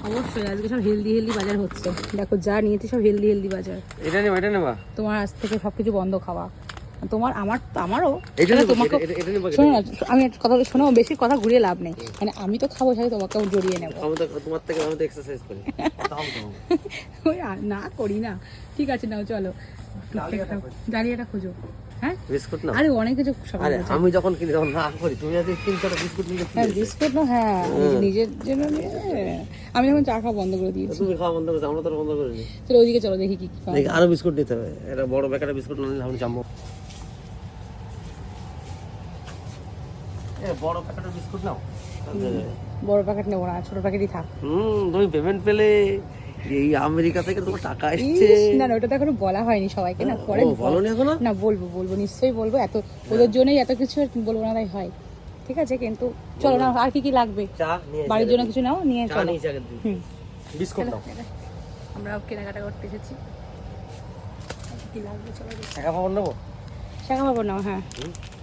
অবশ্যই আজকে সব হেলদি বাজার হচ্ছে। দেখো যা নিয়েছি সব হেলদি বাজার। এটা নেবা, এটা নেবা। তোমার আজ থেকে সবকিছু বন্ধ খাওয়া, তোমার আমারও। এটা নেবা, তোমাকে এটা নেবা। শোনো না, আমি একটা কথা শোনো, বেশি কথা ঘুরিয়ে লাভ নেই। মানে আমি তো খাবো, সাথে তোমাকেও জড়িয়ে নেবো। তোমার থেকে আমি তো এক্সারসাইজ করি। ওই না করি না। ঠিক আছে নাও চলো, ডালিয়াটা খোঁজো। হ্যাঁ বিস্কুট না, আরে অনেক কিছু আরে আমি যখন কিনি তখন না করি, তুমি যদি 3-4টা বিস্কুট নিলে হ্যাঁ বিস্কুট না, হ্যাঁ নিজের জন্য নিয়ে আমি এখন চা খাওয়া বন্ধ করে দিয়েছি। তুমি খাওয়া বন্ধ করেছো, আমরা তো বন্ধ করিনি। চলো ওইদিকে চলো, দেখি কি খাওয়া দেখি আরো বিস্কুট নিতে হবে, এটা বড় প্যাকেটের বিস্কুট না নিলে আমি জানবো। বড় প্যাকেটের বিস্কুট নাও। বড় প্যাকেট নেবো না, ছোট প্যাকেটই থাক। তুমি পেমেন্ট পেলে এই আমেরিকা থেকে তোমার টাকা আসছে। না না ওটা তো এখনো বলা হয়নি সবাইকে, না পরে বলোনি এখনো? না বলবো নিশ্চয়ই বলবো, এত ওদের জন্যই এত কিছু বলবো না তাই হয়। ঠিক আছে কিন্তু চলো না, আর কি লাগবে বাড়ির জন্য কিছু নাও, নিয়ে চলো। বিস্কুট নাও। আমরা কেনাকাটা করতে এসেছি, কি লাগবে চলো। টাকা পাবো নেবো, টাকা পাবো না, হ্যাঁ